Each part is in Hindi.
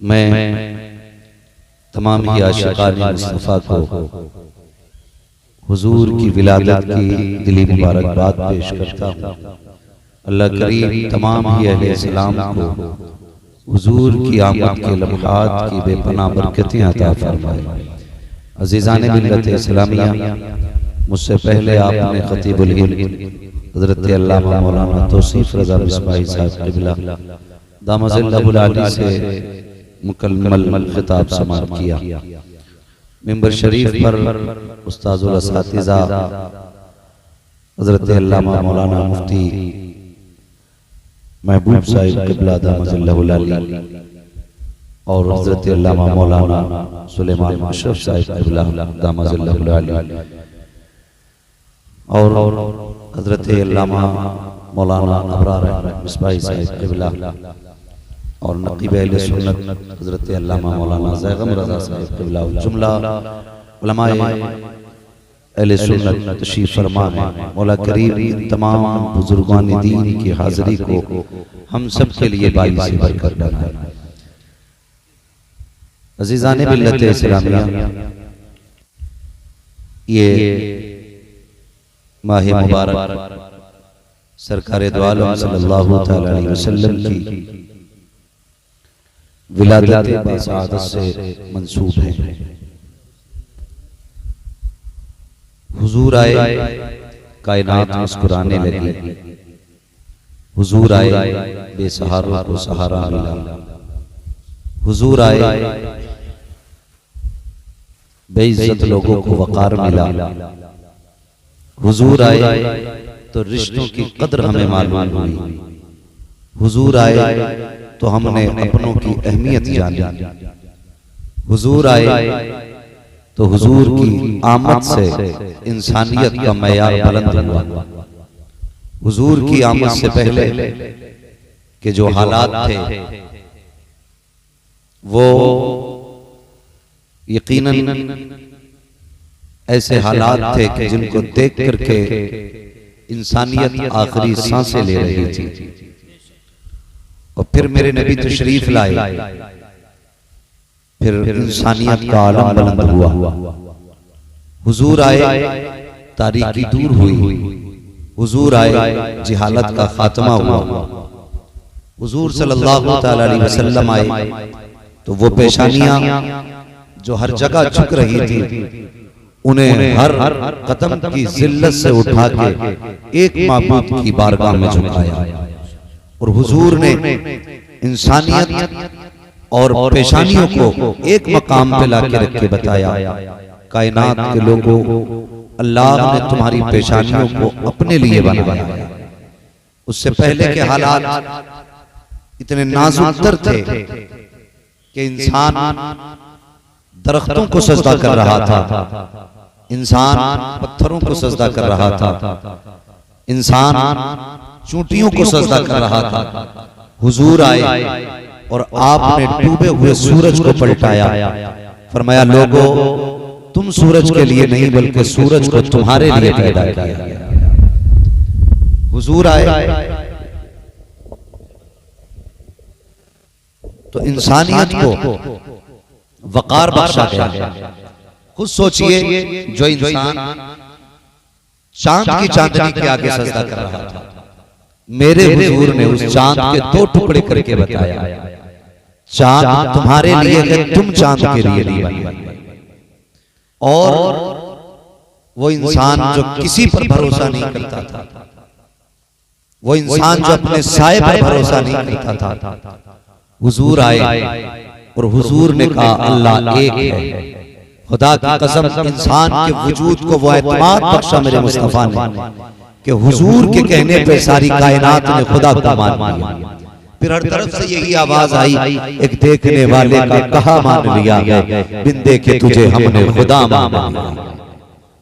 मैं तमाम ही आशिकान मुस्तफ़ा को हुजूर की विलादत की दिली मुबारकबाद पेश करता हूँ। अल्लाह करीम तमाम ही अहले सलाम को हुजूर की आमद के लम्हात की बेपनाह बरकतें अता फरमाए। अज़ीज़ान मिल्लत इस्लामिया, मुझसे पहले आपने खतीबुल हिंद हज़रत अल्लामा मौलाना तौसीफ रज़ा मिसबाही साहब क़िबला दामज़िल्लहुल आली से मुकम्मल खिताब समाअत किया। मिंबर शरीफ पर उस्ताज़ुल असातिज़ा हज़रत अल्लामा मौलाना मुफ्ती महबूब साहिब क़िबला दामज़िल्लहुल आली और हज़रत अल्लामा मौलाना सुलेमान अशरफ साहिब क़िबला दामज़िल्लहुल आली और हज़रत अल्लामा मौलाना अबरार अहमद मिसबाही साहिब क़िबला और नक़ीब अहले सुन्नत हज़रत अल्लामा मौलाना ज़ैगम रज़ा साहिब क़िबला जुमला उलमाए अहले सुन्नत तशरीफ़ फरमा है। मौला करीम तमाम बुजुर्गान दीन की हाज़िरी को हम सब के लिए बाइस बरकत बनाए। अज़ीज़ान मिल्लत इस्लामिया, ये माह मुबारक सरकार दो आलम सल्लल्लाहु तआला अलैहि वसल्लम की विलादत बासआदत से मंसूब है। हुजूर आए, कायनात मुस्कुराने लगी। हुजूर आए, बेसहारों को सहारा मिला। हुजूर आए, बेइज्जत लोगों को वकार मिला। हुजूर आए तो रिश्तों की कद्र हमें मालूम हुई। हुजूर आए तो हमने अपनों की अहमियत जानी। हुजूर आए तो हुजूर की आमद से इंसानियत का मयार बुलंद हुआ। हुजूर की आमद से पहले के जो हालात थे वो यकीनन ऐसे हालात थे कि जिनको देख करके इंसानियत आखिरी सांसें ले रही थी। और फिर मेरे नबी तशरीफ लाए, फिर इंसानियत का आलम बुलंद हुआ। हुजूर आए, तारीकी दूर हुई। हुजूर आए, जिहालत का खात्मा हुआ। हुजूर सल्लल्लाहु तआला अलैहि वसल्लम आए तो वो पेशानियां जो हर जगह झुक रही थी उन्हें हर कदम की जिल्लत से उठा के एक माबूद की बारगाह में झुकाया। और हुजूर ने इंसानियत और पेशानियों को एक मकाम पे लाके रख के बताया, कायनात के लोगों, अल्लाह ने तुम्हारी पेशानियों को अपने लिए बनाया। उससे पहले के हालात इतने नाजुक तर थे कि इंसान दरख्तों को सजदा कर रहा था, इंसान पत्थरों को सजदा कर रहा था, इंसान चूंटियों को सजदा कर रहा था। हुजूर आए और आपने डूबे हुए सूरज को पलटाया। फरमाया, लोगों, तुम सूरज के लिए नहीं बल्कि सूरज को तुम्हारे लिए पैदा किया। हुजूर आए तो इंसानियत को वकार बख्शा गया। खुद सोचिए, जो इंसान चांद की चांदनी के आगे सजदा कर रहा था, मेरे हुजूर ने उस चांद के दो टुकड़े करके बताया, चांद तुम्हारे लिए है, तुम चांद के लिए नहीं बने। और वो इंसान जो किसी पर भरोसा नहीं करता था, वो इंसान जो अपने साए पर भरोसा नहीं करता था, हुजूर आए और हुजूर ने कहा, अल्लाह एक है। खुदा की कसम, इंसान के वजूद को वो एतमाद बख्शा मेरे मुस्तफा ने कि हुजूर के कहने पे सारी कायनात ने खुदा को मान लिया। फिर हर तरफ से यही आवाज आई, एक देखने वाले का कहा मान लिया है, बिन देखे तुझे हमने खुदा मान लिया।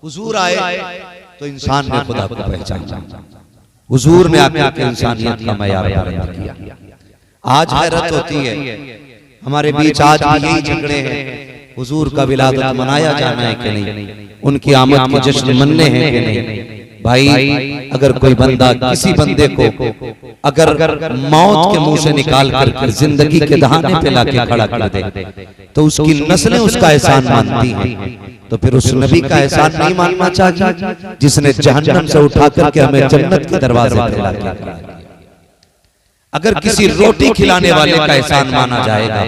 हुजूर आए तो इंसान ने खुदा को पहचाना। हुजूर ने आकर इंसानियत का मयार बुलंद किया। आज हैरत होती है, हमारे बीच आज भी यही झगड़े हैं, हुजूर का विलादत मनाया जाना है कि नहीं, उनकी आमद के जश्न मनने हैं कि नहीं। भाई अगर कोई बंदा किसी बंदे को अगर मौत के मुंह से निकाल कर जिंदगी के दहाने पे लाके खड़ा कर दे तो उसकी नस्लें उसका एहसान मानती हैं, तो फिर उस नबी का एहसान नहीं मानना चाहिए जिसने जहन्नम से उठा करके हमें जन्नत के दरवाजे पे लाके खड़ा किया। अगर किसी रोटी खिलाने वाले का एहसान माना जाएगा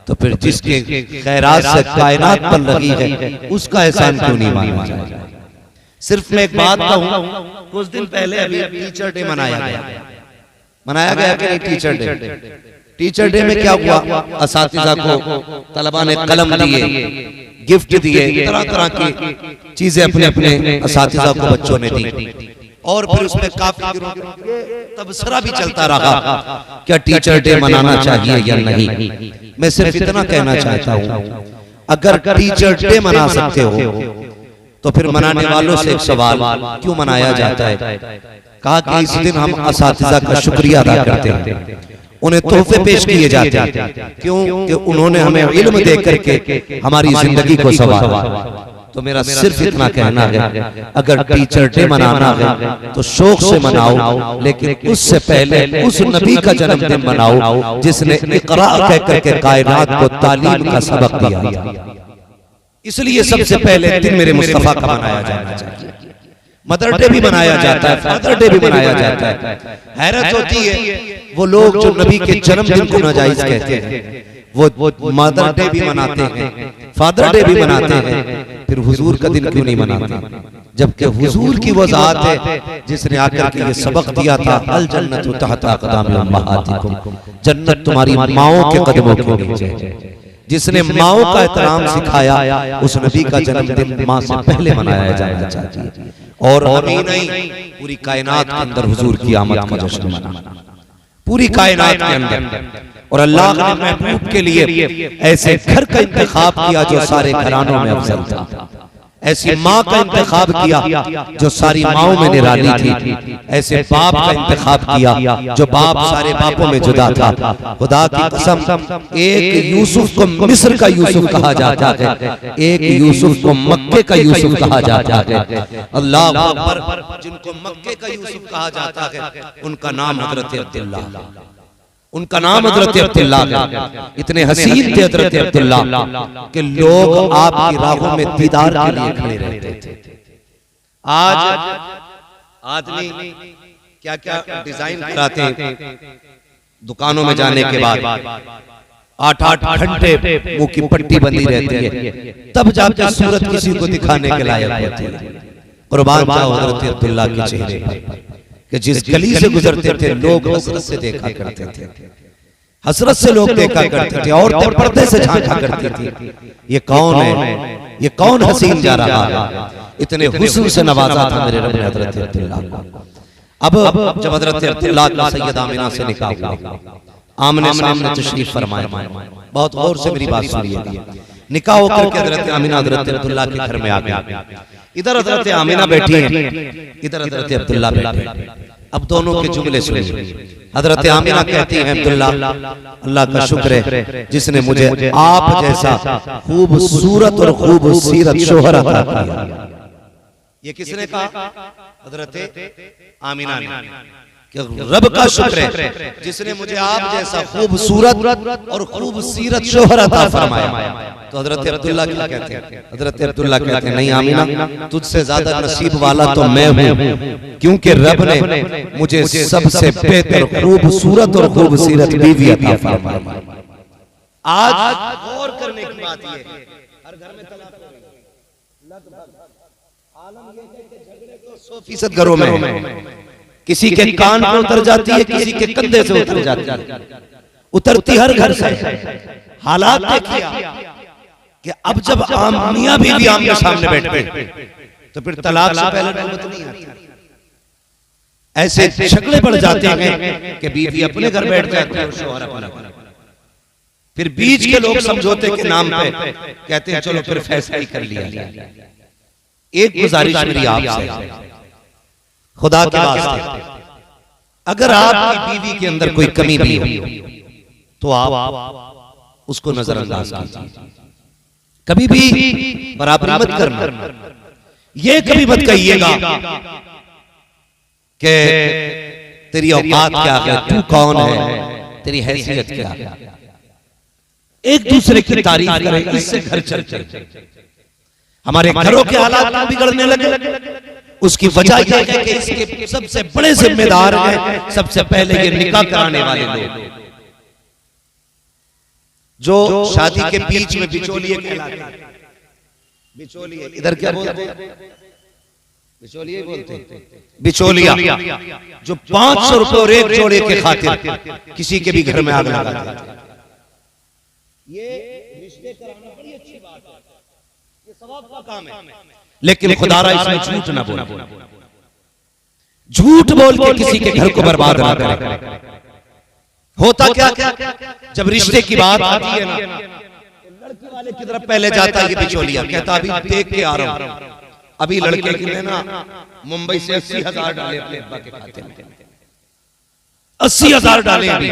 तो फिर जिसके खैरात से कायनात बन रही है उसका एहसान क्यों नहीं माना जाएगा। सिर्फ मैं एक बात कहूं, कुछ दिन पहले अभी टीचर डे मनाया गया कि नहीं टीचर डे। टीचर डे में क्या हुआ, असातिज़ा को तलबा ने कलम दिए, गिफ्ट दिए, तरह तरह की चीजें अपने अपने असातिज़ा को बच्चों ने दी और फिर उसमें काफी तबसरा भी चलता रहा क्या टीचर डे मनाना चाहिए या नहीं। मैं सिर्फ इतना कहना चाहता हूं, अगर टीचर डे मना सकते हो तो फिर मनाने वालों से एक सवाल, क्यों मनाया जाता है। कहा कि इस दिन हम असातिज़ा का शुक्रिया अदा करते हैं, उन्हें तोहफे पेश किए जाते हैं, क्यों कि उन्होंने हमें इल्म दे करके हमारी जिंदगी को संवारा। तो मेरा सिर्फ इतना कहना है, अगर टीचर डे मनाना है तो शौक से मनाओ, लेकिन उससे पहले उस नबी का जन्मदिन मनाओ जिसने इक़रा कह करके कायनात को तालीम का सबक दिया था। इसलिए सबसे पहले दिन मेरे मुस्तफा का मनाया जाना चाहिए। मदर डे भी मनाया जाता है, फादर डे भी मनाया जाता है। हैरत होती है वो लोग जो नबी के जन्मदिन को नाजायज कहते हैं, वो मदर डे भी मनाते हैं, फादर डे भी मनाते हैं, फिर हुजूर का दिन क्यों नहीं मनाते। जबकि हुजूर की वो जात है जिसने आकर के ये सबक दिया था, अल जन्नतु तहता अक़दामी उम्महातिकुम, जन्नत तुम्हारी माओं के कदमों के नीचे है। जिसने माओं का एहतराम सिखाया उस नबी का जन्मदिन माँ से पहले मनाया जाना चाहिए। और हमें नहीं, पूरी कायनात के अंदर हुजूर की आमद का जश्न मनाना, पूरी कायनात के अंदर। और अल्लाह ने महबूब के लिए ऐसे घर का इंतखाब किया जो सारे घरानों में अफजल था, ऐसी माँ का इंतखाब किया जो सारी माओं में निराली थी, ऐसे बाप का इंतखाब किया जो बाप सारे बापों में जुदा था। खुदा की कसम, एक यूसुफ को मिस्र का यूसुफ कहा जाता है, एक यूसुफ को मक्के का यूसुफ कहा जाता है। अल्लाह अकबर, जिनको मक्के का यूसुफ कहा जाता है उनका नाम हजरत अब्दुल्ला, उनका नाम हजरत अब्दुल्ला है। इतने हसीन थे हजरत अब्दुल्ला कि लोग आपकी राहों में दीदार के लिए खड़े रहते थे। आज आदमी क्या क्या डिजाइन कराते हैं, दुकानों में जाने के बाद 8-8 घंटे मुंह की पट्टी बंदी रहती है, तब जाकर सूरत किसी को दिखाने के लायक होती है। कुर्बान जाओ हजरत अब्दुल्ला के चेहरे पर कि जिस गली से गुजरते थे लोग हसरत से देखा करते थे, हसरत से लोग देखा करते थे, औरतें पर्दे से झांका करती थी, ये कौन है, ये कौन हसीन जा रहा है। इतने हुस्न से नवाजा था मेरे रब ने हजरत अब्दुल्ला को। अब जब हजरत अब्दुल्ला का सैयदा आमिना से निकाह हुआ, आमने सामने तशरीफ फरमाए, बहुत गौर से मेरी बात सुनिएगा। निकाह होकर के हजरत आमिना हजरत अब्दुल्ला के घर में आ गई। इधर हजरत आमिना बैठी हैं, इधर हजरत अब्दुल्ला बैठे। अब दोनों के जुमले सुनिए। हजरत आमिना कहती हैं, अब्दुल्ला, अल्लाह का शुक्र है जिसने मुझे आप जैसा खूबसूरत और खूबसूरत शोहर अता किया। ये किसने कहा? हजरत आमिना ने। रब का शुक्र है जिसने मुझे आप जैसा खूबसूरत और खूबसूरत शोहर अता फरमाया। तो हजरत अब्दुल्ला क्या कहते हैं? हजरत अब्दुल्ला कहते हैं, नहीं आमिना, तुझसे ज्यादा नसीब वाला तो मैं हूँ, क्योंकि रब ने मुझे सबसे बेहतर खूबसूरत और खूबसूरत बीवी अता फरमाया। आज गौर करने की बात ये है, हर घर में तलाक हो रही है, लगभग आलम ये है कि झगड़े तो 100% घरों में, किसी के कान पर उतर जाती है, किसी के कंधे से उतर जाती है, उतरती हर घर से। हालात देखिए कि अब जब आम मियां बीवी आमने सामने बैठते तो फिर तलाक से पहले नौबत नहीं आती। ऐसे झगड़े बढ़ जाते हैं कि बीवी अपने घर बैठ जाती है और शौहर अपने घर। फिर बीच के लोग समझौते के नाम पे कहते हैं चलो फिर फैसला ही कर लिया जाए। एक गुजारिश मेरी आपसे, खुदा के वास्ते, अगर आपकी बीवी के अंदर कोई कमी भी हो तो आप उसको नजरअंदाज कीजिए, कभी भी बराबरी मत करना। ये कभी मत कहिएगा कि तेरी औकात क्या है, तू कौन है, तेरी हैसियत क्या है। एक दूसरे की तारीफ करें, इससे घर चलते। हमारे घरों के हालात बिगड़ने लगे, उसकी वजह यह है कि इसके सबसे बड़े जिम्मेदार हैं सबसे पहले ये निकाह कराने वाले लोग, जो शादी के बीच में बिचौलिए कहलाते हैं। बिचौलिए इधर क्या बोलते हैं? बिचौलिए बोलते हैं। बिचौलिया जो 500 रुपए और एक जोड़े के खातिर किसी के भी घर में आग लगा देते हैं। ये रिश्ते कराना बड़ी अच्छी बात है, ये सवाब का काम है, लेकिन खुदारा इसमें झूठ ना बोले, झूठ बोल के किसी के घर को बर्बाद ना करें। होता क्या जब रिश्ते की बात आती है ना, लड़के वाले की तरफ पहले जाता है ये बिचौलिया, कहता अभी देख के आ रहा हूं, अभी लड़के के लिए ना मुंबई से 80,000 डाले अपने अब्बा के खाते में, 80,000 डाले अभी।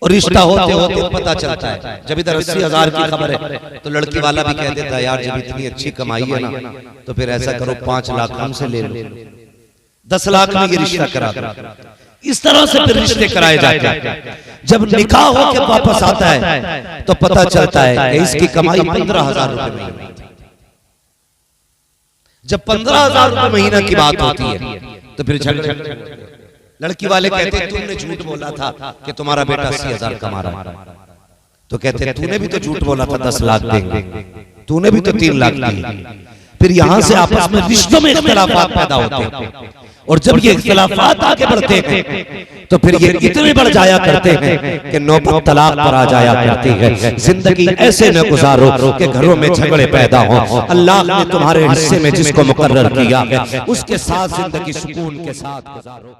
और रिश्ता होते होते पता चलता है, जब इधर 80,000 की खबर है तो लड़की वाला भी कह देता है यार जब इतनी अच्छी कमाई है ना तो फिर ऐसा करो 5 लाख हमसे ले लो, 10 लाख में ये रिश्ता करा दो। इस तरह से फिर रिश्ते कराए जाते हैं। जब निकाह होकर वापस आता है तो पता चलता है कि इसकी कमाई 15,000 रुपए महीना। जब 15,000 रुपए महीना की बात होती है तो फिर झगड़े। लड़की वाले कहते तुमने झूठ बोला था कि तुम्हारा बेटा 80,000 कमा रहा है, तो कहते तूने भी तो झूठ बोला था 10 लाख देंगे, तूने भी तो 3 लाख दिए। फिर यहां से आपस में रिश्तों में इख्तिलाफात पैदा होते हैं, और जब ये इख्तिलाफात आगे बढ़ते हैं तो फिर ये इतने बढ़ जाया करते हैं कि नौबत तलाक पर आ जाया करती है। जिंदगी ऐसे न गुजारो कि घरों में झगड़े पैदा हो। अल्लाह ने तुम्हारे हिस्से में जिसको मुकर्रर किया है उसके साथ जिंदगी सुकून के साथ गुजारो।